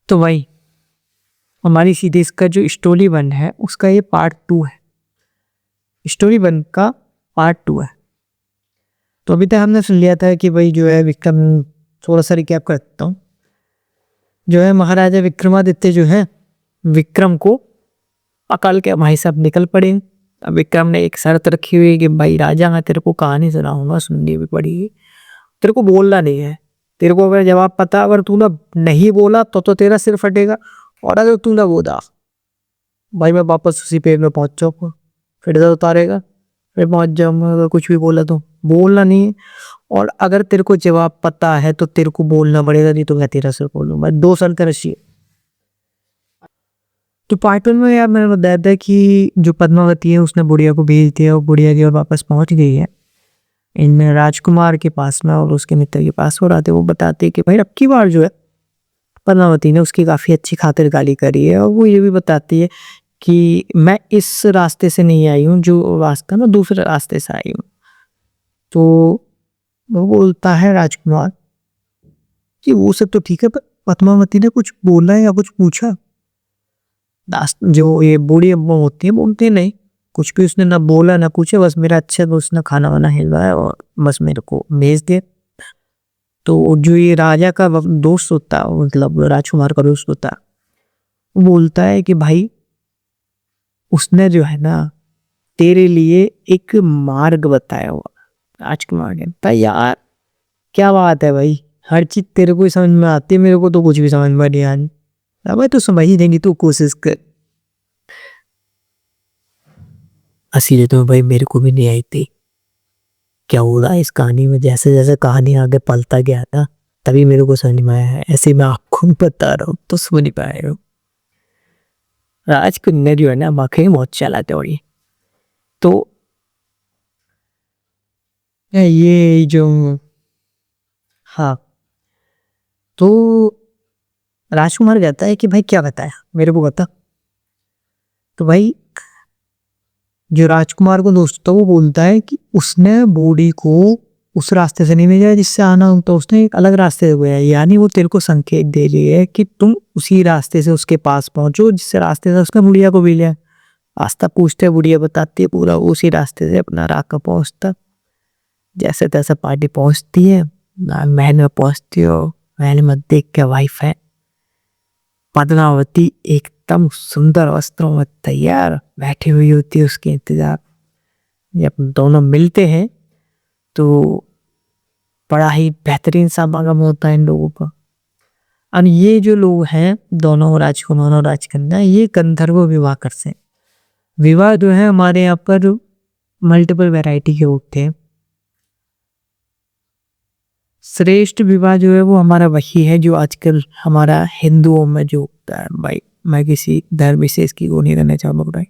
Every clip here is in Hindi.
तो भाई हमारी सीरीज का जो स्टोरी 1 है उसका ये पार्ट 2 है। स्टोरी 1 का पार्ट 2 है। तो अभी तक हमने सुन लिया था कि भाई जो है विक्रम, थोड़ा सा रिकैप करता हूँ। जो है महाराजा विक्रमादित्य जो है विक्रम को अकाल के भाई साहब निकल पड़े। अब विक्रम ने एक शर्त रखी हुई है कि भाई राजा, मैं तेरे को कहानी सुनाऊंगा, सुननी भी पड़ेगी, तेरे को बोलना नहीं है। तेरे को अगर जवाब पता, अगर तू ना नहीं बोला तो तेरा सिर फटेगा, और अगर तू ना बोला भाई मैं वापस उसी पेड़ में पहुंच जाऊंगा, फिर से उतारेगा, फिर पहुंच जाऊंगा। अगर कुछ भी बोला तो बोलना नहीं है, और अगर तेरे को जवाब पता है तो तेरे को बोलना पड़ेगा, नहीं तो मैं तेरा सिर बोलूंगा। 2 शर्तें रखी है। तो पार्ट 1 में यार मैंने बताया था कि जो पद्मावती है उसने बुढ़िया को भेज दिया और बुढ़िया की ओर वापस पहुंच गई है इन राजकुमार के पास में और उसके मित्र के पास। और आते वो बताते कि भाई अब की बार जो है पद्मावती ने उसकी काफ़ी अच्छी खातिरदारी करी है। और वो ये भी बताती है कि मैं इस रास्ते से नहीं आई हूँ, जो रास्ता ना दूसरे रास्ते से आई हूँ। तो वो बोलता है राजकुमार कि वो सब तो ठीक है, पर पद्मावती ने कुछ बोला है या कुछ पूछा? जो ये बूढ़ी अम्मा होती है बोलती नहीं, कुछ भी उसने ना बोला ना पूछा, बस मेरा अच्छा दोस्त ने खाना वाना खिलवाया और बस मेरे को भेज दिया। तो जो ये राजा का दोस्त होता है, मतलब राजकुमार का दोस्त होता है, वो बोलता है कि भाई उसने जो है ना तेरे लिए एक मार्ग बताया हुआ। राजकुमार ने कहा यार क्या बात है भाई, हर चीज तेरे को ही समझ में आती है, मेरे को तो कुछ भी समझ में नहीं आ रही। भाई तू समझ ही देंगी, तू कोशिश कर। असली तो भाई मेरे को भी नहीं आई थी। क्या हो रहा है इस कहानी में, जैसे जैसे कहानी आगे पलता गया ना तभी मेरे को समझ में आया है। ऐसे मैं आपको बता रहा हूँ तो समझ नहीं पाए हो। राजकुमार जो है ना मखे बहुत चलाते और तो ये जो, हाँ, तो राजकुमार कहता है कि भाई क्या बताया मेरे को बता। तो भाई जो राजकुमार को दोस्त था वो बोलता है कि उसने बूढ़ी को उस रास्ते से नहीं भेजा जिससे आना हो, तो उसने एक अलग रास्ते से गया। यानी वो तेरे को संकेत दे रही है कि तुम उसी रास्ते से उसके पास पहुंचो जिससे रास्ते से उसने बुढ़िया को भी लिया। रास्ता पूछते बुढ़िया बताती है पूरा, उसी रास्ते से अपना राका पहुंचता। जैसे तैसे पार्टी पहुंचती है, महल में पहुंचती हो। महल में देख के वाइफ है पद्मावती एकदम सुंदर वस्त्रों में तैयार बैठी हुई होती है उसके इंतजार। जब दोनों मिलते हैं तो बड़ा ही बेहतरीन समागम होता है इन लोगों का। और ये जो लोग हैं दोनों राजकुमार और राजकन्या, ये गंधर्व विवाह करते हैं। विवाह जो है हमारे यहाँ पर मल्टीपल वैरायटी के होते हैं। श्रेष्ठ विवाह जो है वो हमारा वही है जो आजकल हमारा हिंदुओं में जो होता है। भाई मैं किसी धर्म विशेष की वो नहीं रहना चाहूंगा, भाई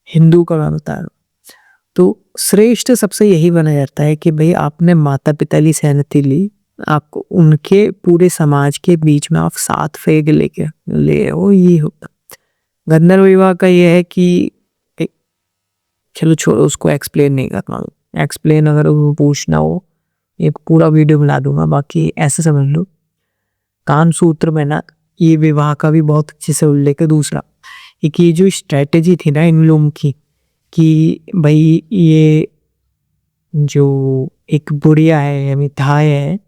हिंदू का मैं बता रहा हूँ। तो श्रेष्ठ सबसे यही बना जाता है कि भाई आपने माता पिता की सहमति ली, आपको उनके पूरे समाज के बीच में आप साथ फेंक लेके ले हो, ये होता। गंधर्व विवाह का ये है कि चलो छोड़ो, उसको एक्सप्लेन नहीं करना। एक्सप्लेन अगर वो पूछना हो एक पूरा वीडियो बना दूंगा। बाकी ऐसे समझ लो काम सूत्र में ना ये विवाह का भी बहुत अच्छे से उल्लेख है। दूसरा एक ये जो स्ट्रेटेजी थी ना इन लोगों की कि भाई ये जो एक बुढ़िया है या मिठाई है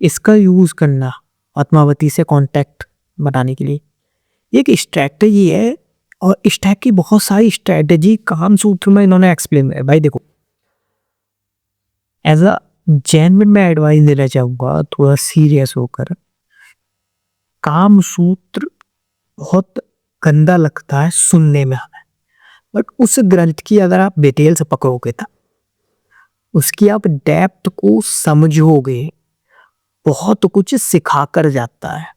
इसका यूज करना पद्मावती से कांटेक्ट बनाने के लिए, ये एक स्ट्रेटेजी है। और इस टाइप की बहुत सारी स्ट्रेटेजी काम सूत्र में इन्होंने एक्सप्लेन है। भाई देखो, एज अ जैन में मैं एडवाइस देना चाहूंगा थोड़ा सीरियस होकर। काम सूत्र बहुत गंदा लगता है सुनने में हमें, बट उस ग्रंथ की अगर आप डिटेल से पकड़ोगे था, उसकी आप डेप्थ को समझोगे, बहुत कुछ सिखा कर जाता है।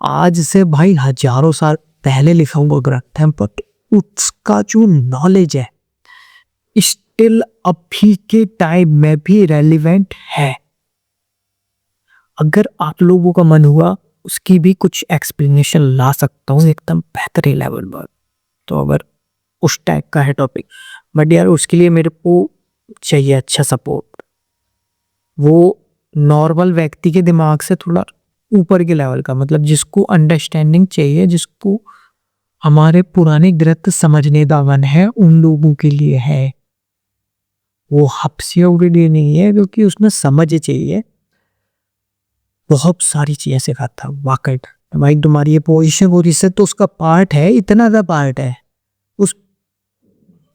आज से भाई हजारों साल पहले लिखा हुआ ग्रंथ है, बट उसका जो नॉलेज है स्टिल अभी के टाइम में भी रेलिवेंट है। अगर आप लोगों का मन हुआ उसकी भी कुछ एक्सप्लेनेशन ला सकता हूँ एकदम बेहतरीन लेवल पर। तो अगर उस टाइप का है टॉपिक, बट यार उसके लिए मेरे को चाहिए अच्छा सपोर्ट। वो नॉर्मल व्यक्ति के दिमाग से थोड़ा ऊपर के लेवल का, मतलब जिसको अंडरस्टैंडिंग चाहिए, जिसको हमारे पुराने ग्रंथ समझने का मन है, उन लोगों के लिए है। वो हफ्सियों के लिए नहीं है, क्योंकि उसमें समझ चाहिए। बहुत सारी चीजें सिखाता है वाकई। भाई तुम्हारी ये पोजीशन वो रिसर्च तो उसका पार्ट है, इतना सा पार्ट है उस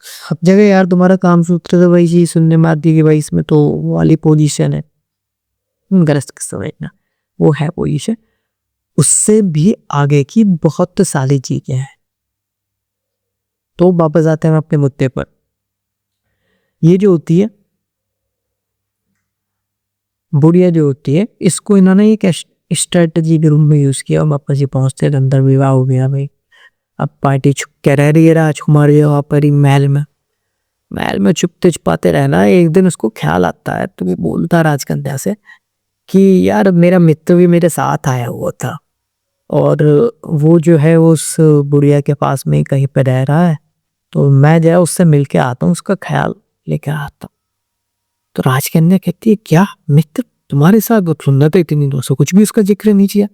सब जगह यार। तुम्हारा काम सूत्र तो वही चीज सुनने में आती है कि भाई इसमें तो वो वाली पोजीशन है, गलत समझना, वो है पोजीशन। उससे भी आगे की बहुत सारी चीजें हैं। तो वापस आते हैं अपने मुद्दे पर। ये जो होती है बुढ़िया जो होती है, इसको इन्होंने एक स्ट्रेटजी के रूप में यूज किया और वापस ये पहुंचते हैं, अंदर विवाह हो गया भाई। अब पार्टी छुप के रह रही है राजकुमार जो वहां पर ही महल में छुपते छुपाते रहना। एक दिन उसको ख्याल आता है, तो वो बोलता है राजकन्या से कि यार मेरा मित्र भी मेरे साथ आया हुआ था, और वो जो है वो उस बुढ़िया के पास में ही कहीं पे रह रहा है, तो मैं जो है उससे मिलके आता हूँ, उसका ख्याल लेके आता हूँ। तो राजकन्या कहती है क्या मित्र तुम्हारे साथ? वो सुंदर तो इतनी दोस्तों कुछ भी उसका जिक्र नहीं किया।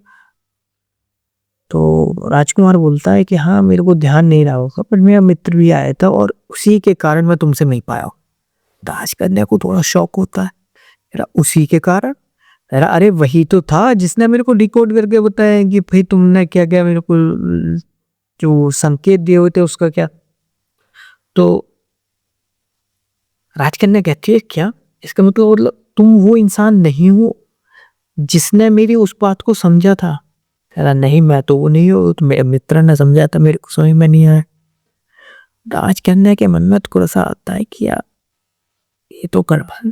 तो राजकुमार बोलता है कि हाँ मेरे को ध्यान नहीं रहा होगा, पर मेरा मित्र भी आया था और उसी के कारण मैं तुमसे मिल पाया हूँ। राजकन्या को थोड़ा शौक होता है, तेरा उसी के कारण? तेरा अरे वही तो था जिसने मेरे को डिकोड करके बताया कि भाई तुमने क्या क्या मेरे को जो संकेत दिए हुए थे उसका क्या। तो राजकन्या कहती है क्या इसका मतलब तुम वो इंसान नहीं हो जिसने मेरी उस बात को समझा था? कह रहा नहीं मैं तो वो नहीं हूँ, तो मेरे मित्र ने समझा था, मेरे को समझ में नहीं आया। राजकन्या के मन में थोड़ा सा आता है कि यार ये तो गड़बड़।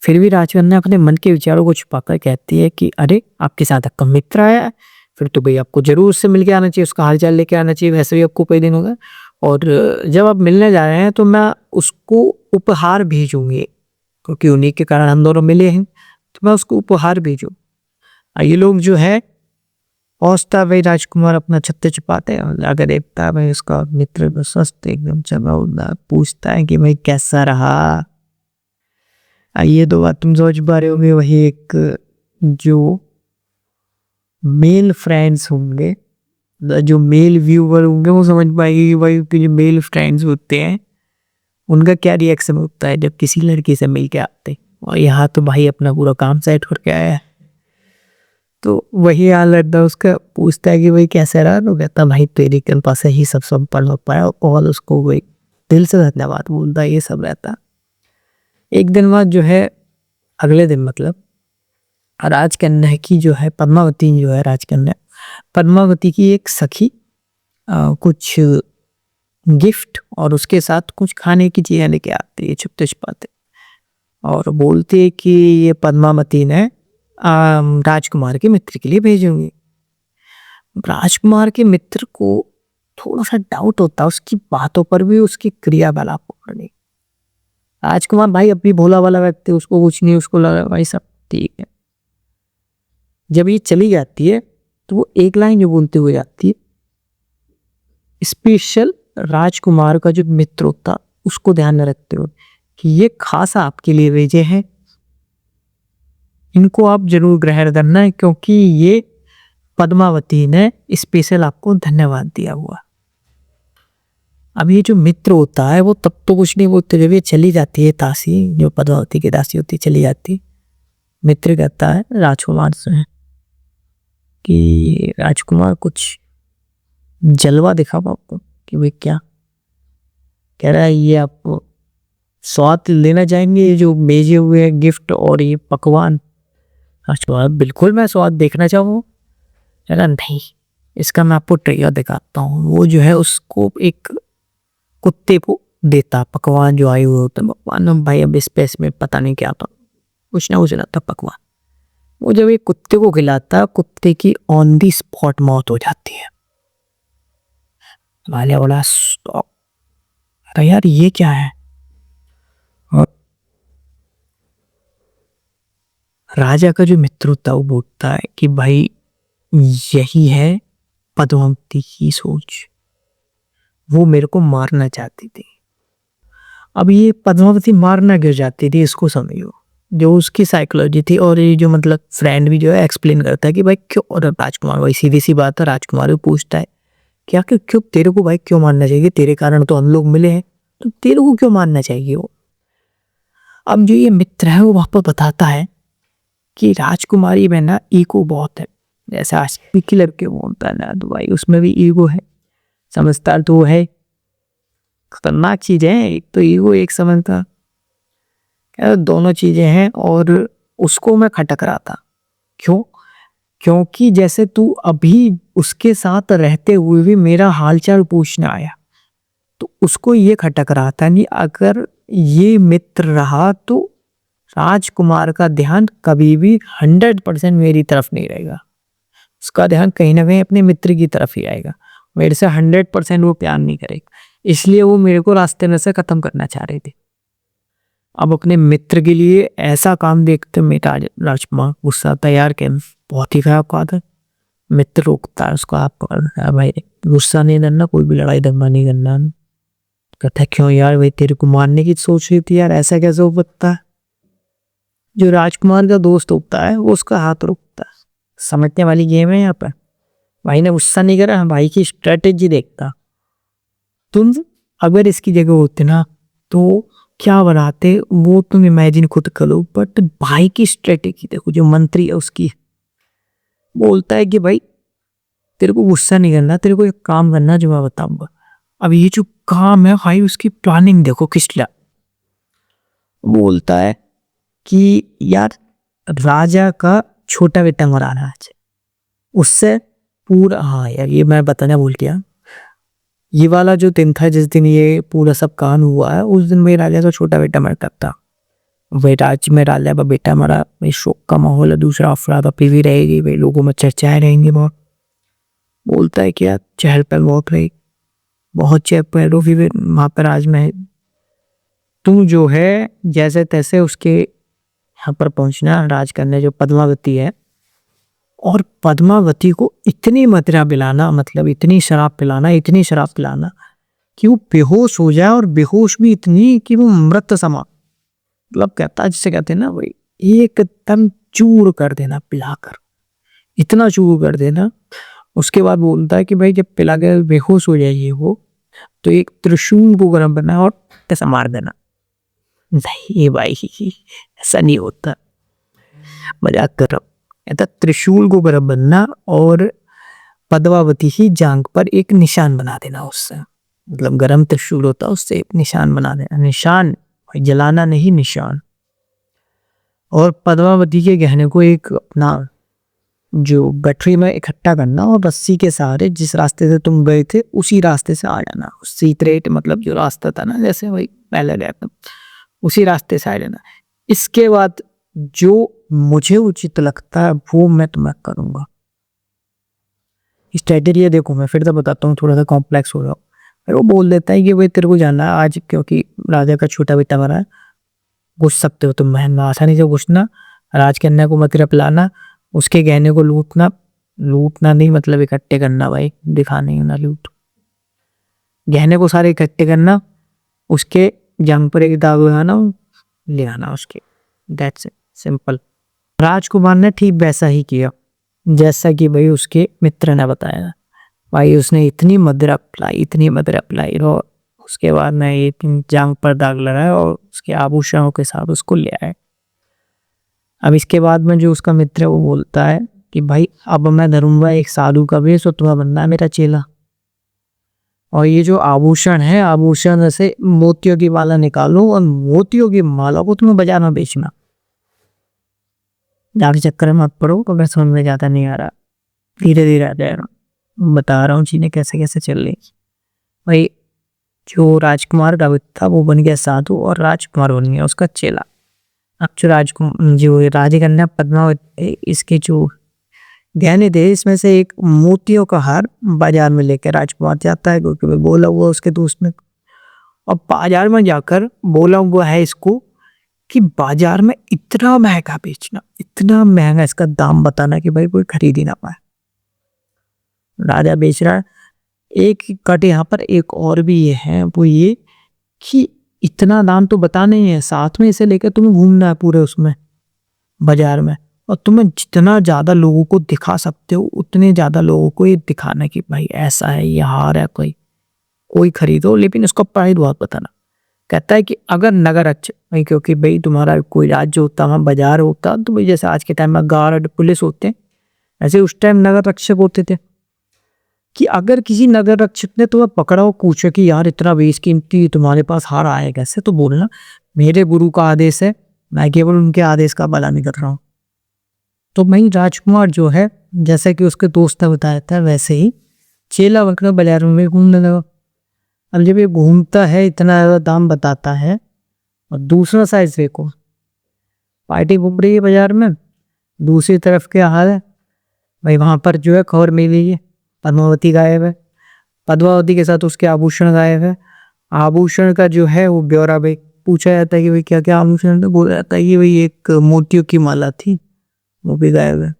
फिर भी राजकन्या अपने मन के विचारों को छुपाकर कहती है कि अरे आपके साथ आपका मित्र आया है, फिर तो भाई आपको जरूर उससे मिलके आना चाहिए, उसका हालचाल लेके आना चाहिए, वैसे भी आपको कई दिन हो गए। और जब आप मिलने जा रहे हैं तो मैं उसको उपहार भेजूंगी, क्योंकि उन्हीं के कारण हम दोनों मिले हैं, तो मैं उसको उपहार भेजू। ये लोग जो है पहुंचता भाई राजकुमार अपना छत्ते छुपाते हैं, अगर देखता है भाई उसका मित्र तो स्वस्थ एकदम चला उड़ना, पूछता है कि भाई कैसा रहा। ये दो बात तुम समझ पा रहे होंगे, वही एक जो मेल फ्रेंड्स होंगे, जो मेल व्यूवर होंगे वो समझ पाएंगे कि भाई उनके जो मेल फ्रेंड्स होते हैं उनका क्या रिएक्शन होता है जब किसी लड़की से मिल के आते। और यहाँ तो भाई अपना पूरा काम सेट करके आया है, तो वही हाल रहता है उसका। पूछता है कि भाई कैसे रहा, तो कहता भाई तेरी कृपा से ही सब संपन्न हो पाया, और उसको वही दिल से धन्यवाद बोलता है, ये सब रहता। एक दिन बाद जो है, अगले दिन मतलब राजकन्या की जो है पद्मावती जो है, राजकन्या पद्मावती की एक सखी कुछ गिफ्ट और उसके साथ कुछ खाने की चीजें लेके आती है छुपते छुपाते, और बोलती है कि ये पद्मावती ने राजकुमार के मित्र के लिए भेजूंगी। राजकुमार के मित्र को थोड़ा सा डाउट होता है उसकी बातों पर भी, उसकी क्रियाकलाप पर नहीं। राजकुमार भाई अब भी भोला वाला व्यक्ति, उसको कुछ नहीं, उसको लगा भाई सब ठीक है। जब ये चली जाती है तो वो एक लाइन जो बोलते हुए जाती है, स्पेशल राजकुमार का जो मित्र होता उसको ध्यान में रखते हुए कि ये खास आपके लिए भेजे हैं, इनको आप जरूर ग्रहण करना है, क्योंकि ये पद्मावती ने स्पेशल आपको धन्यवाद दिया हुआ। अब ये जो मित्र होता है वो तब तो कुछ नहीं बोलते, जब ये चली जाती है दासी, जो पद्मावती की दासी होती चली जाती, मित्र कहता है राजकुमार से कि राजकुमार कुछ जलवा दिखाओ आपको। कि भाई क्या? कह रहा है ये आपको स्वाद लेना चाहेंगे, ये जो भेजे हुए हैं गिफ्ट और ये पकवान। राजकुमार बिल्कुल मैं स्वाद देखना चाहूँ। कह रहा नहीं, इसका मैं आपको ट्रिगर दिखाता हूँ। वो जो है उसको एक कुत्ते को देता पकवान जो आए हुए होते हैं, पकवान भाई अब स्पेस में पता नहीं क्या था, कुछ ना कुछ रहता पकवान। वो जब एक कुत्ते को खिलाता, कुत्ते की ऑन दी स्पॉट मौत हो जाती है। वाले बोला अरे यार ये क्या है? और राजा का जो मित्र होता है वो बोलता है कि भाई यही है पद्मावती की सोच, वो मेरे को मारना चाहती थी। अब ये पद्मावती मारना क्यों चाहती थी इसको समझो। जो उसकी साइकोलॉजी थी। और ये जो मतलब फ्रेंड भी जो है एक्सप्लेन करता है कि भाई क्यों, और राजकुमार भाई सीधी सी बात है, राजकुमार भी पूछता है क्या कि क्यों तेरे को भाई क्यों मानना चाहिए, तेरे कारण तो हम लोग मिले हैं, तो तेरे को क्यों मानना चाहिए वो। अब जो ये मित्र है वो वहां पर बताता है कि राजकुमारी में ना ईगो बहुत है, जैसे आशिकी की लड़के बोलता है ना, तो भाई उसमें भी ईगो है। समझदार तो वो है, खतरनाक चीजें हैं, एक तो ईगो एक समझदार, दोनों चीजें हैं। और उसको मैं खटक रहा था, क्यों, क्योंकि जैसे तू अभी उसके साथ रहते हुए भी मेरा हालचाल पूछने आया, तो उसको ये खटक रहा था नहीं अगर ये मित्र रहा तो राजकुमार का ध्यान कभी भी 100% मेरी तरफ नहीं रहेगा, उसका ध्यान कहीं ना कहीं अपने मित्र की तरफ ही आएगा, मेरे से 100% वो प्यार नहीं करेगा, इसलिए वो मेरे को रास्ते में से खत्म करना चाह रहे थे। अब अपने मित्र के लिए ऐसा काम देखते मेरा राजकुमार गुस्सा तैयार के बहुत ही खराब बात है। मित्र रोकता है उसको, आप पकड़ भाई गुस्सा नहीं करना, कोई भी लड़ाई दंगा नहीं करना। कहता है क्यों यार, भाई तेरे को मारने की सोच रही थी यार, ऐसा कैसे हो सकता है। जो राजकुमार का दोस्त होता है वो उसका हाथ रोकता है। समझने वाली गेम है यहाँ पर। भाई ने गुस्सा नहीं करा, भाई की स्ट्रेटेजी देखता। तुम अगर इसकी जगह होते ना तो क्या बनाते वो तुम इमेजिन खुद करो, बट भाई की स्ट्रेटेजी देखो, जो मंत्री है उसकी बोलता है कि भाई तेरे को गुस्सा नहीं करना, तेरे को एक काम करना जो मैं बताऊंगा। अब ये जो काम है भाई उसकी प्लानिंग देखो किस लिया। बोलता है कि यार राजा का छोटा बेटा मरा रहा है, उससे पूरा, हाँ यार ये मैं बताना भूल गया, ये वाला जो दिन था जिस दिन ये पूरा सब कांड हुआ है, उस दिन मेरे राजा का छोटा बेटा मरता था। वही राज्य में राजा का बेटा मरा, वही शोक का माहौल है, दूसरा अफरा तफरी भी रहेगी, वही लोगों में चर्चाएं रहेंगी बहुत। बोलता है कि यार चहल पहल बहुत रही, बहुत चहल पहल भी वहां पर आज में, तू जो है जैसे तैसे उसके यहाँ पर पहुंचना राज करने, जो पद्मावती है, और पद्मावती को इतनी मदिरा पिलाना, मतलब इतनी शराब पिलाना, इतनी शराब पिलाना कि वो बेहोश हो जाए, और बेहोश भी इतनी कि वो मृत समा, मतलब कहता है जिसे कहते हैं ना भाई एकदम चूर कर देना पिलाकर, इतना चूर कर देना। उसके बाद बोलता है कि भाई जब पिला के बेहोश हो जाइए वो, तो एक त्रिशूल को गर्म करना और कैसा मार देना। नहीं भाई ऐसा नहीं होता, मजाक कर रहा हूँ। कहता त्रिशूल को गर्म बनना और पद्मावती ही जांग पर एक निशान बना देना उससे, मतलब गरम त्रिशूल होता उससे एक निशान बना देना, निशान भाई जलाना नहीं, निशान। और पद्मावती के गहने को एक अपना जो गठरी में इकट्ठा करना, और रस्सी के सहारे जिस रास्ते से तुम गए थे उसी रास्ते से आ जाना, सीक्रेट मतलब जो रास्ता था ना, जैसे वही पहले गया था उसी रास्ते से आ जाना। इसके बाद जो मुझे उचित लगता है वो मैं तुम्हें करूंगा। स्ट्रेटेजी देखो, मैं फिर तो बताता हूँ, थोड़ा सा कॉम्प्लेक्स हो रहा हूँ। फिर वो बोल देता है कि भाई तेरे को जाना है आज, क्योंकि राजा का छोटा बेटा मरा है, घुस सकते हो तुम महल में, आसानी से घुसना, राजकन्या को मदिरा पिलाना, उसके गहने को लूटना, लूटना नहीं मतलब इकट्ठे करना भाई, दिखाने ही ना लूट, गहने को सारे इकट्ठे करना, उसके जंग पर एक दाग लगाना, ले आना उसके, दैट्स इट, सिंपल। राजकुमार ने ठीक वैसा ही किया जैसा कि भाई उसके मित्र ने बताया। भाई उसने इतनी मदिरा पिलाई, इतनी मदिरा पिलाई, और उसके बाद ने एक जांग पर दाग लगाया और उसके आभूषणों के साथ उसको ले आए। अब इसके बाद में जो उसका मित्र है वो बोलता है कि भाई अब मैं धरूंगा एक साधु का वेश और तुम्हें बनना है मेरा चेला, और ये जो आभूषण है, आभूषण से मोतियों की माला निकालो और मोतियों की माला को तुम्हें बाजार में बेचना। जाके चक्कर में मत पड़ो, तो मैं समझ में जाता नहीं आ रहा, धीरे धीरे आ जाएगा, बता रहा हूँ चीजें कैसे कैसे चल रही। भाई जो राजकुमार का था वो बन गया साधु, और राजकुमार बन गया उसका चेला। अब जो राजकुमार जो राजकन्या पद्मावती, इसके जो गहने थे इसमें से एक मोतियों का हार बाजार में लेकर राजकुमार जाता है, क्योंकि वो बोला हुआ उसके दोस्त ने। और बाजार में जाकर बोला हुआ है इसको कि बाजार में इतना महंगा बेचना, इतना महंगा इसका दाम बताना कि भाई कोई खरीद ही ना पाए। राजा बेच रहा है। एक कट यहाँ पर एक और भी ये है, वो ये कि इतना दाम तो बता नहीं है, साथ में इसे लेकर तुम्हें घूमना है पूरे उसमें बाजार में, और तुम्हें जितना ज्यादा लोगों को दिखा सकते हो उतने ज्यादा लोगों को ये दिखाना कि भाई ऐसा है, ये हार है, कोई कोई खरीदो, लेकिन उसका प्राइस बहुत बताना। कहता है कि अगर नगर अच्छे भाई, क्योंकि भाई तुम्हारा कोई राज्य होता, वहाँ बाजार होता, तो भाई जैसे आज के टाइम में गार्ड पुलिस होते हैं, ऐसे उस टाइम नगर रक्षक होते थे, कि अगर किसी नगर रक्षक ने तुम्हें पकड़ा हो, पूछे कि यार इतना बेशकीमती तुम्हारे पास हार आया कैसे, तो बोलना मेरे गुरु का आदेश है, मैं केवल उनके आदेश का पालन कर रहा हूँ। तो वही राजकुमार जो है, जैसे कि उसके दोस्त ने बताया था, वैसे ही चेला बनकर बाजार में घूमने लगा। अब जब ये घूमता है, इतना ज्यादा दाम बताता है, और दूसरा साइड देखो, पार्टी घूम रही है बाजार में, दूसरी तरफ क्या हाल है भाई, वहां पर जो है खबर मिली है पद्मावती गायब है, पद्मावती के साथ उसके आभूषण गायब है। आभूषण का जो है वो ब्यौरा भाई पूछा जाता है कि भाई क्या क्या आभूषण है, तो बोला जाता है कि भाई एक मोतियों की माला थी, वो भी गायब है।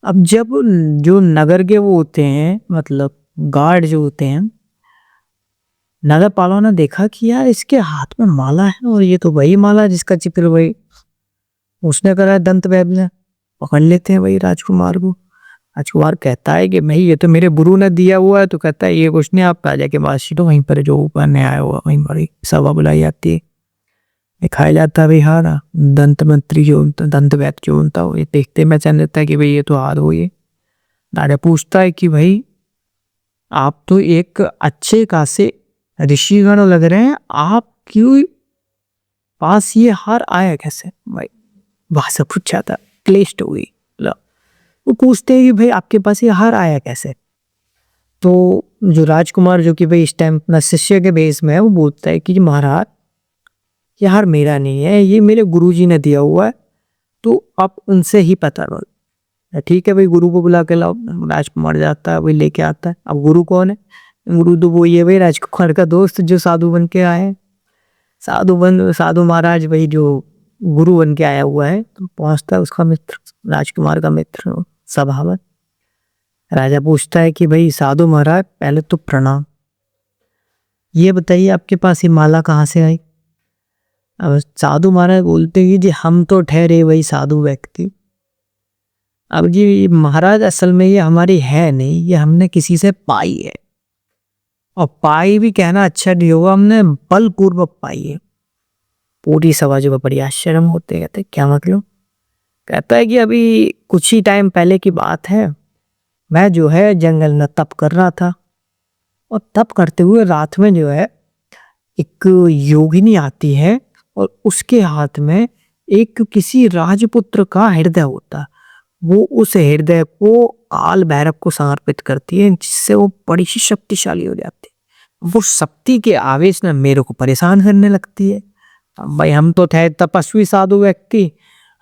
अब जब जो नगर के वो होते हैं, मतलब गार्ड जो होते हैं, नगर पालों ने देखा कि यार इसके हाथ में माला है, और ये तो वही माला है जिसका चित्र भाई उसने करा है दंत वैद्य ने। पकड़ लेते हैं भाई राजकुमार को। राजकुमार कहता है कि भाई ये तो मेरे गुरु ने दिया हुआ है, तो कहता है ये कुछ नहीं, आप राजा के पास चलो, वहीं पर जो ऊपर ने आया हुआ वहीं पर सभा बुलाई जाती है, दिखाया जाता है भाई हार। दंत मंत्री जो दंत वैद्य जो होता है, ये देखते में चल देता है कि भाई ये तो हार हो। ये राजा पूछता है कि भाई आप तो एक अच्छे खासे ऋषिगण लग रहे हैं, आप क्यों पास ये हार आया कैसे भाई, वहां से पूछा था, क्लिष्ट हुई। लो, वो पूछते हैं कि भाई आपके पास ये हार आया कैसे, तो जो राजकुमार जो कि भाई इस टाइम अपना शिष्य के बेस में है, वो बोलता है कि महाराज ये हार मेरा नहीं है, ये मेरे गुरुजी ने दिया हुआ है, तो आप उनसे ही पता करो। ठीक है भाई, गुरु को बुला के लाओ। राजकुमार जाता है, वही लेके आता है। अब गुरु कौन है? गुरु तो वो ये भाई राजकुमार का दोस्त जो साधु बन के आए हैं। साधु महाराज वही जो गुरु बन के आया हुआ है, तो पहुंचता है उसका मित्र, राजकुमार का मित्र सभा में। राजा पूछता है कि भाई साधु महाराज पहले तो प्रणाम, ये बताइए आपके पास ये माला कहाँ से आई? अब साधु महाराज बोलते हैं कि जी हम तो ठहरे वही साधु व्यक्ति, अब जी महाराज असल में ये हमारी है नहीं, ये हमने किसी से पाई है, और पाई भी कहना अच्छा नहीं होगा, हमने बलपूर्वक पाई है। पूरी सभा जो बड़ी आश्चर्य में होते, कहते क्या मतलब? कहता है कि अभी कुछ ही टाइम पहले की बात है, मैं जो है जंगल में तप कर रहा था, और तप करते हुए रात में जो है एक योगिनी आती है, और उसके हाथ में एक किसी राजपुत्र का हृदय होता, वो उस हृदय को काल भैरव को समर्पित करती है, जिससे वो बड़ी ही शक्तिशाली हो जाती है। वो शक्ति के आवेश में मेरे को परेशान करने लगती है। अब भाई हम तो थे तपस्वी साधु व्यक्ति,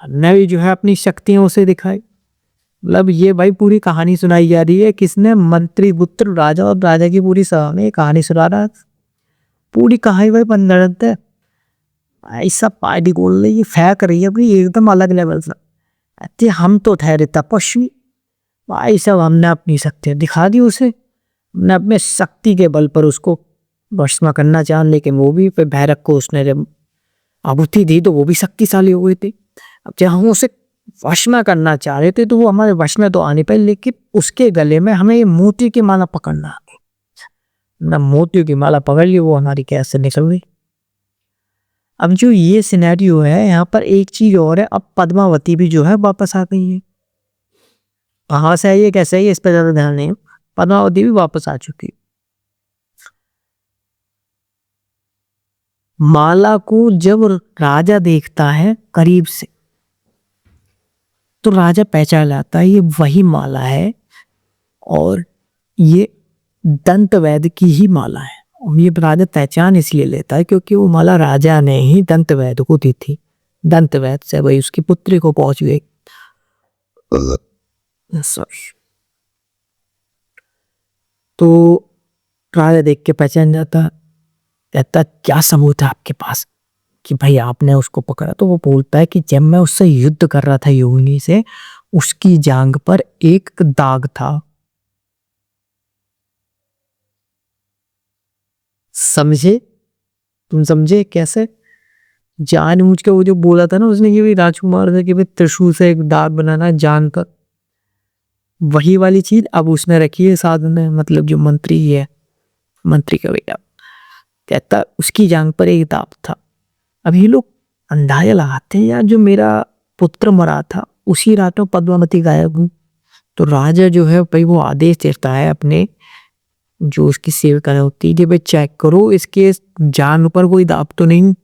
हमने भी जो है अपनी शक्तियां उसे दिखाई। मतलब ये भाई पूरी कहानी सुनाई जा रही है, किसने? मंत्री पुत्र राजा, और राजा की पूरी सभा में ये कहानी सुना रहा है। पूरी कहानी भाई पंद्रह है, ऐसा पार्टी बोल रही है, फेंक रही है भाई एकदम अलग लेवल से। अरे हम तो ठहरे तपस्वी भाई साहब, हमने अपनी शक्ति दिखा दी उसे, हमने अपने शक्ति के बल पर उसको भस्म करना चाहा, लेकिन वो भी फिर भैरव को उसने जब आहुति दी तो वो भी शक्तिशाली हो गई थी। अब जब हम उसे वश में करना चाह रहे थे, तो वो हमारे वश में तो आने पाए, लेकिन उसके गले में हमें ये मोती की माला पकड़ना आ गई। ना मोतियों की माला पकड़ ली, वो हमारी कैद से निकल गई। अब जो ये सिनेरियो है, यहाँ पर एक चीज और है, अब पद्मावती भी जो है वापस आ गई है। कहाँ से आई है, कैसे आई है, इस पर ज्यादा ध्यान नहीं, पद्मावती भी वापस आ चुकी है। माला को जब राजा देखता है करीब से, तो राजा पहचान लाता है ये वही माला है, और ये दंत वैद्य की ही माला है। और ये राजा पहचान इसलिए लेता है क्योंकि वो माला राजा ने ही दंत वैद्य को दी थी, दंत वैद्य से वही उसकी पुत्री को पहुंच गई। सॉरी। तो राजा देख के पहचान जाता, कहता क्या सबूत है आपके पास कि भाई आपने उसको पकड़ा? तो वो बोलता है कि जब मैं उससे युद्ध कर रहा था योगिनी से, उसकी जांग पर एक दाग था, समझे? तुम समझे कैसे? जानबूझ के वो जो बोला था ना उसने कि भाई राजकुमार से कि भाई त्रिशूल से एक दाग बनाना जान कर, वही वाली चीज अब उसने रखी है साधु ने, मतलब जो मंत्री है, मंत्री का बेटा, कहता उसकी जांग पर एक दाग था। अब ये लोग अंदाजा लगाते हैं यार जो मेरा पुत्र मरा था उसी रात में पद्मावती गायब हुई। तो राजा जो है भाई वो आदेश देता है अपने जो उसकी सेवकाएं होती है कि भाई चेक करो इसके जान पर कोई दाग तो नहीं।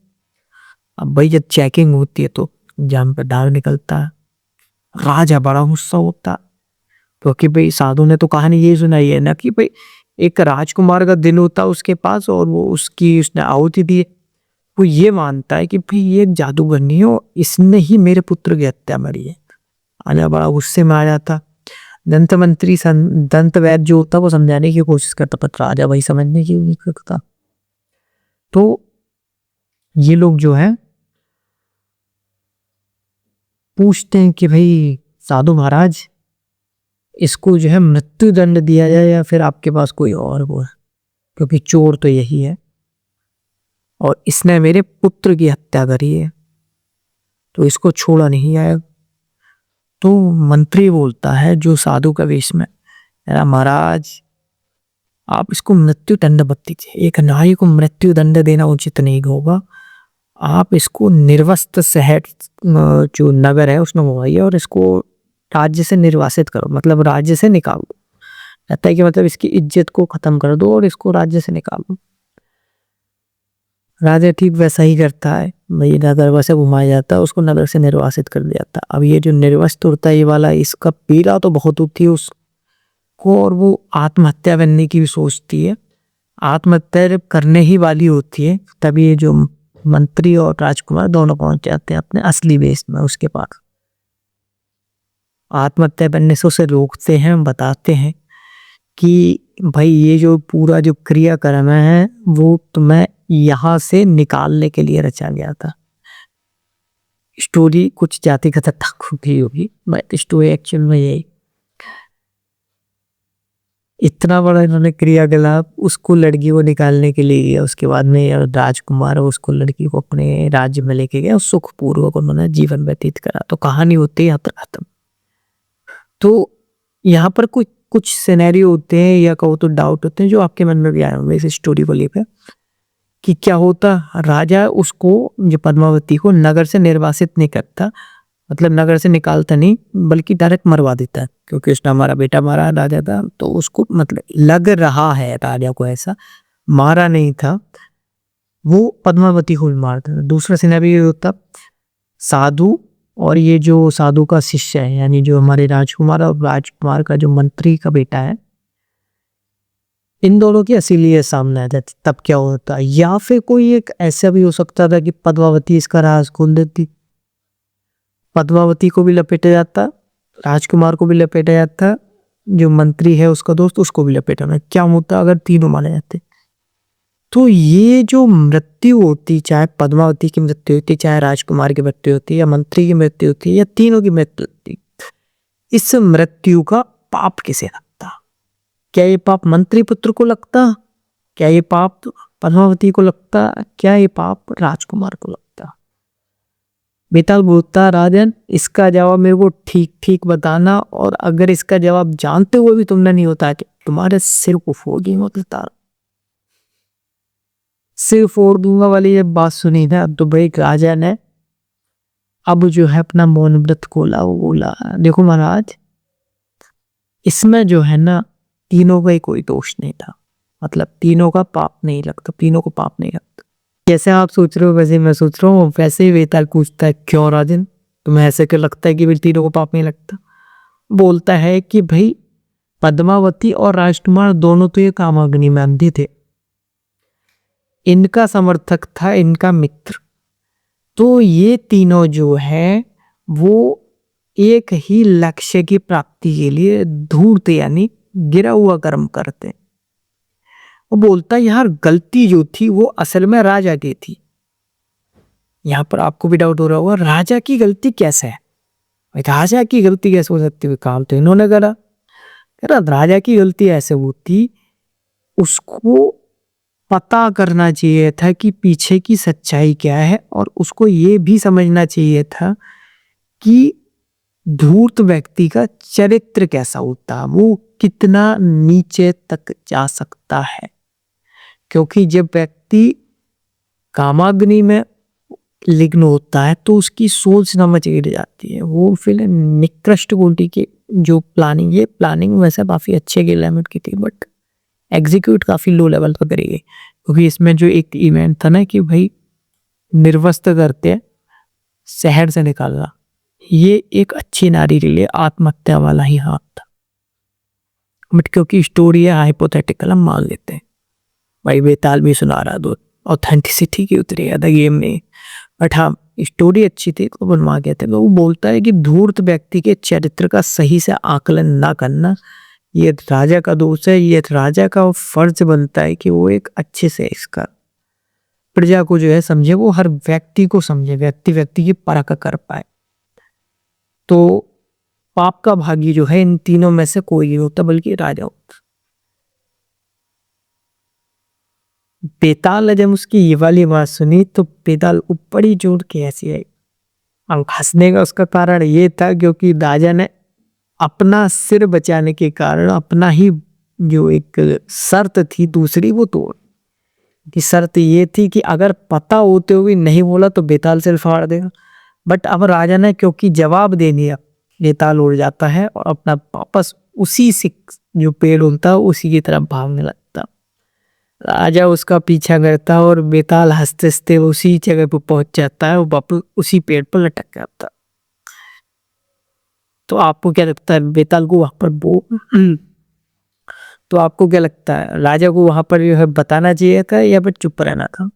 अब भाई जब चेकिंग होती है तो जान पर दाग निकलता है। राजा बड़ा गुस्सा होता है, क्योंकि भाई साधु ने तो कहानी ये सुनाई है ना कि भाई एक राजकुमार का दिल होता है उसके पास और वो उसकी उसने आहुति दी है। वो ये मानता है कि भाई ये एक जादूगर नहीं है और इसने ही मेरे पुत्र की हत्या मरी है। आने बड़ा गुस्से में आ जाता। दंत मंत्री दंत वैद्य जो होता वो समझाने की कोशिश करता पर राजा भाई समझने की नहीं करता। तो ये लोग जो है पूछते हैं कि भाई साधु महाराज इसको जो है मृत्यु दंड दिया जाए या फिर आपके पास कोई और वो है, क्योंकि चोर तो यही है और इसने मेरे पुत्र की हत्या करी है तो इसको छोड़ा नहीं जाएगा। तो मंत्री बोलता है जो साधु का वेश में, महाराज आप इसको मृत्यु दंड मत दीजिए, एक नारी को मृत्यु दंड देना उचित नहीं होगा। आप इसको निर्वस्त्र शहर जो नगर है उसमें घुमाइए और इसको राज्य से निर्वासित करो, मतलब राज्य से निकालो। कहता है कि मतलब इसकी इज्जत को खत्म कर दो और इसको राज्य से निकालो। राजा ठीक वैसा ही करता है, भाई नगर से घुमाया जाता है, उसको नगर से निर्वासित कर दिया जाता। अब ये जो निर्वस्त्र होता है ये वाला, इसका पीड़ा तो बहुत होती है उसको और वो आत्महत्या करने की भी सोचती है। आत्महत्या करने ही वाली होती है तभी ये जो मंत्री और राजकुमार दोनों पहुंच जाते हैं अपने असली वेश में उसके पास। आत्महत्या करने से उसे रोकते हैं, बताते हैं कि भाई ये जो पूरा जो क्रियाक्रम है वो तुम्हें यहाँ से निकालने के लिए रचा गया था। स्टोरी कुछ जाति खतरनाक होगी, बट स्टोरी एक्चुअल में यही इतना बड़ा इन्होंने क्रियाकलाप उसको लड़की को निकालने के लिए किया। उसके बाद में राजकुमार उसको लड़की को अपने राज्य में लेके गया, सुखपूर्वक उन्होंने जीवन व्यतीत करा। तो कहानी होती है यहाँ पर खत्म। तो यहाँ पर कुछ कुछ सिनेरियो होते हैं या कहो तो डाउट होते हैं जो आपके मन में भी आए होंगे इस स्टोरी को लेकर कि क्या होता। राजा उसको जो पद्मावती को नगर से निर्वासित नहीं करता, मतलब नगर से निकालता नहीं बल्कि डायरेक्ट मरवा देता है, क्योंकि उसने हमारा बेटा मारा राजा था तो उसको मतलब लग रहा है राजा को ऐसा, मारा नहीं था, वो पद्मावती को भी मारता था। दूसरा सिनेरियो होता साधु और ये जो साधु का शिष्य है यानी जो हमारे राजकुमार और राजकुमार का जो मंत्री का बेटा है, इन दोनों की असलियत सामने आ जाती तब क्या होता। या फिर कोई एक ऐसा भी हो सकता था कि पद्मावती इसका राज खोल देती, पद्मावती को भी लपेटा जाता, राजकुमार को भी लपेटा जाता, जो मंत्री है उसका दोस्त उसको भी लपेटा। क्या होता अगर तीनों मारे जाते। तो ये जो मृत्यु होती, चाहे पद्मावती की मृत्यु होती, चाहे राजकुमार की मृत्यु होती, या मंत्री की मृत्यु होती, या तीनों की मृत्यु होती, इस मृत्यु का पाप किसे लगता? क्या ये पाप मंत्री पुत्र को लगता? क्या ये पाप पद्मावती को लगता? क्या ये पाप राजकुमार को लगता? बेताल बोलता राजन इसका जवाब मेरे को ठीक ठीक बताना, और अगर इसका जवाब जानते हुए भी तुमने नहीं होता कि तुम्हारे सिर को फोड़ दूंगा, तार सिर फोड़ दूंगा वाली जब बात सुनी ना तो भाई राजा ने अब जो है अपना मौन व्रत खोला। वो बोला देखो महाराज इसमें जो है ना तीनों का ही कोई दोष नहीं था, मतलब तीनों का पाप नहीं लगता, तीनों को पाप नहीं लगता। जैसे आप सोच रहे हो वैसे मैं सोच रहा हूँ, वैसे ही वेताल पूछता है क्यों राजन तुम्हें ऐसे क्यों लगता है कि भाई तीनों को पाप नहीं लगता? बोलता है कि भाई पद्मावती और राजकुमार दोनों तो ये कामाग्नि में अंधे थे, इनका समर्थक था इनका मित्र, तो ये तीनों जो है वो एक ही लक्ष्य की प्राप्ति के लिए धूर्त यानी गिरा हुआ कर्म करते। वो बोलता है यार गलती जो थी वो असल में राजा की थी। यहां पर आपको भी डाउट हो रहा होगा राजा की गलती कैसे है, राजा की गलती कैसे हो सकती है, काम तो इन्होंने करा। राजा की गलती ऐसे होती उसको पता करना चाहिए था कि पीछे की सच्चाई क्या है, और उसको ये भी समझना चाहिए था कि धूर्त व्यक्ति का चरित्र कैसा होता है, वो कितना नीचे तक जा सकता है। क्योंकि जब व्यक्ति कामाग्नि में लिग्न होता है तो उसकी सोच समझ गिर जाती है, वो फिर निकृष्ट कोटि की जो प्लानिंग, ये प्लानिंग वैसे काफी अच्छे लेवल की थी, बट एग्जीक्यूट काफी लो लेवल पर करी गई। क्योंकि इसमें जो एक इवेंट था ना कि भाई निर्वस्त्र करते शहर से निकालना, ये एक अच्छी नारी के लिए आत्महत्या वाला ही हाथ था। बट क्योंकि स्टोरी है हाइपोथेटिकल, हम मान लेते हैं। भाई बेताल भी सुना रहा, दो ऑथेंटिसिटी की उतरी है गेम में, बट हाँ स्टोरी अच्छी थी तो बनवा गया था। वो बोलता है कि धूर्त व्यक्ति के चरित्र का सही से आकलन ना करना ये राजा का दोष है, ये राजा का फर्ज बनता है कि वो एक अच्छे से इसका प्रजा को जो है समझे, वो हर व्यक्ति को समझे, व्यक्ति व्यक्ति की परख कर पाए। तो पाप का भागी जो है इन तीनों में से कोई नहीं होता, बल्कि राजा होता। बेताल ने जब उसकी ये वाली बात सुनी तो बेताल को बड़ी जोर के हंसी आई। अब हंसने का उसका कारण ये था क्योंकि राजा ने अपना सिर बचाने के कारण अपना ही जो एक शर्त थी दूसरी वो तोड़। कि शर्त ये थी कि अगर पता होते हुए नहीं बोला तो बेताल सिर फाड़ देगा, बट अब राजा ने क्योंकि जवाब दे दिया, बेताल उड़ जाता है और अपना वापस उसी से जो पेड़ होता है उसी की तरफ भागने लगता। राजा उसका पीछा करता और बेताल हंसते हंसते उसी जगह पर पहुंच जाता है और वापस उसी पेड़ पर लटक जाता। तो आपको क्या लगता है बेताल को वहां पर तो आपको क्या लगता है राजा को वहां पर जो है बताना चाहिए था या फिर चुप रहना था?